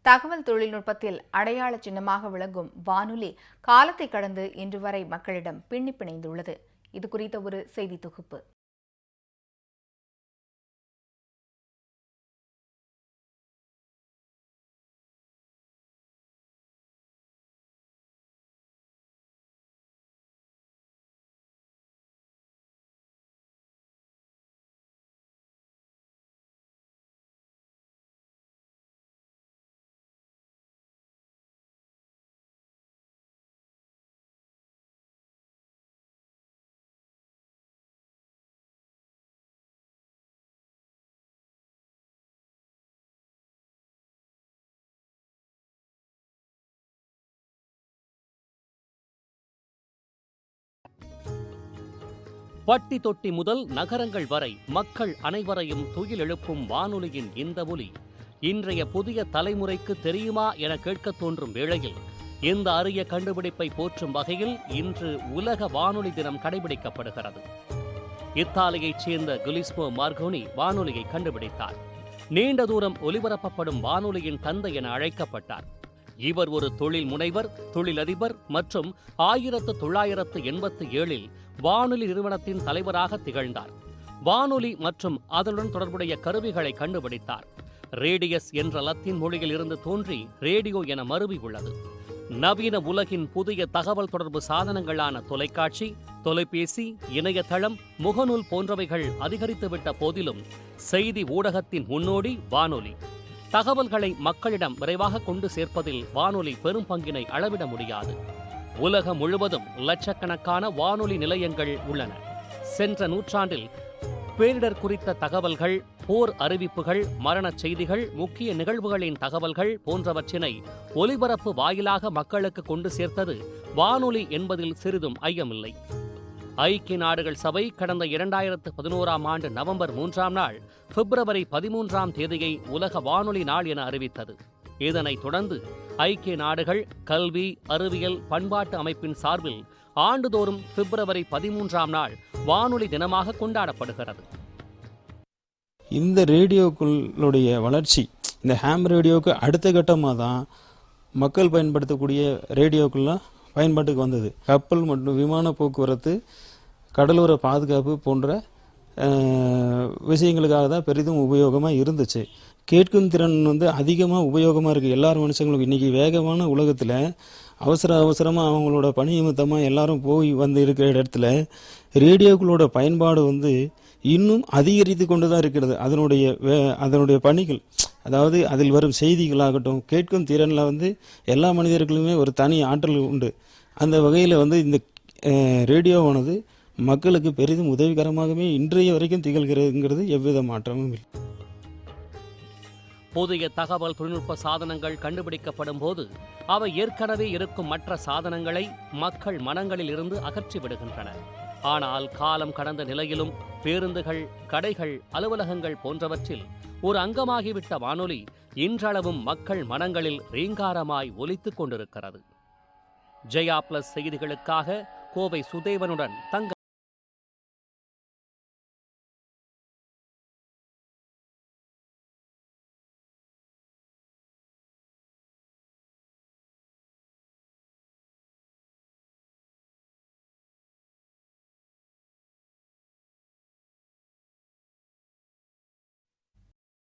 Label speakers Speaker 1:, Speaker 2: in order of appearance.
Speaker 1: தகவல் தொழில்நுட்பத்தில் அடையாள சின்னமாக விளங்கும் வானொலி காலத்தை கடந்து இன்று வரை மக்களிடம் பின்னி பிணைந்துள்ளது. இது குறித்த ஒரு செய்தி தொகுப்பு.
Speaker 2: பட்டி தொட்டி முதல் நகரங்கள் வரை மக்கள் அனைவரையும் துயில் எழுப்பும் வானொலியின் இந்த ஒலி இன்றைய புதிய தலைமுறைக்கு தெரியுமா என கேட்கத் தோன்றும் வேளையில் இந்த அரிய கண்டுபிடிப்பை போற்றும் வகையில் இன்று உலக வானொலி தினம் கடைபிடிக்கப்படுகிறது. இத்தாலியைச் சேர்ந்த குலிஸ்மோ மார்கோனி வானொலியை கண்டுபிடித்தார். நீண்ட தூரம் ஒலிபரப்பப்படும் வானொலியின் தந்தை என அழைக்கப்பட்டார். இவர் ஒரு தொழில் முனைவர், தொழிலதிபர் மற்றும் 1987 வானொலி நிறுவனத்தின் தலைவராக திகழ்ந்தார். வானொலி மற்றும் அதனுடன் தொடர்புடைய கருவிகளை கண்டுபிடித்தார். ரேடியஸ் என்ற லத்தீன் மொழியில் இருந்து தோன்றி ரேடியோ என மருவி உள்ளது. நவீன உலகின் புதிய தகவல் தொடர்பு சாதனங்களான தொலைக்காட்சி, தொலைபேசி, இணையதளம், முகநூல் போன்றவைகள் அதிகரித்துவிட்ட போதிலும் செய்தி ஊடகத்தின் முன்னோடி வானொலி. தகவல்களை மக்களிடம் விரைவாக கொண்டு சேர்ப்பதில் வானொலி பெரும் பங்கினை அளவிட முடியாது. உலகம் முழுவதும் லட்சக்கணக்கான வானொலி நிலையங்கள் உள்ளன. சென்ற நூற்றாண்டில் பேரிடர் குறித்த தகவல்கள், போர் அறிவிப்புகள், மரணச் செய்திகள், முக்கிய நிகழ்வுகளின் தகவல்கள் போன்றவற்றினை ஒலிபரப்பு வாயிலாக மக்களுக்கு கொண்டு சேர்த்தது வானொலி என்பதில் சிறிதும் ஐயமில்லை. ஐக்கிய நாடுகள் சபை கடந்த 2011 நவம்பர் 3 பிப்ரவரி 13 உலக வானொலி நாள் என அறிவித்தது. இதனைத் தொடர்ந்து ஐக்கிய நாடுகள் கல்வி, அறிவியல், பண்பாட்டு அமைப்பின் சார்பில் ஆண்டுதோறும் பிப்ரவரி 13 வானொலி தினமாக கொண்டாடப்படுகிறது.
Speaker 3: இந்த ரேடியோக்களுடைய வளர்ச்சி, இந்த ஹாம் ரேடியோவுக்கு அடுத்த கட்டமாக தான் மக்கள் பயன்படுத்தக்கூடிய ரேடியோக்கள்லாம் பயன்பாட்டுக்கு வந்தது. கப்பல் மற்றும் விமான போக்குவரத்து, கடலோர பாதுகாப்பு போன்ற விஷயங்களுக்காக தான் பெரிதும் உபயோகமாக இருந்துச்சு. கேட்கும் திறன் அதிகமாக உபயோகமாக இருக்குது எல்லாரும் மனுஷங்களுக்கும். இன்றைக்கி வேகமான உலகத்தில் அவசரமாக அவங்களோட பணி நிமித்தமாக எல்லாரும் போய் வந்து இருக்கிற இடத்துல ரேடியோக்களோட பயன்பாடு இன்னும் அதிகரித்து கொண்டு தான் இருக்கிறது. அதனுடைய பணிகள், அதாவது அதில் வரும் செய்திகளாகட்டும், கேட்கும் திறனில் எல்லா மனிதர்களுமே ஒரு தனி ஆற்றல் உண்டு. அந்த வகையில் இந்த ரேடியோவானது மக்களுக்கு பெரிதும் உதவிகரமாகவே இன்றைய வரைக்கும் திகழ்கிறதுங்கிறது எவ்வித மாற்றமும் இல்லை.
Speaker 2: புதிய தகவல் தொழில்நுட்ப சாதனங்கள் கண்டுபிடிக்கப்படும் போது அவை ஏற்கனவே இருக்கும் மற்ற சாதனங்களை மக்கள் மனங்களில் இருந்து அகற்றி விடுகின்றன. ஆனால் காலம் கடந்த நிலையிலும் பேருந்துகள், கடைகள், அலுவலகங்கள் போன்றவற்றில் ஒரு அங்கமாகிவிட்ட வானொலி இன்றளவும் மக்கள் மனங்களில் ரீங்காரமாய் ஒலித்துக் கொண்டிருக்கிறது. ஜெயா பிளஸ் செய்திகளுக்காக கோவை சுதேவனுடன் தங்க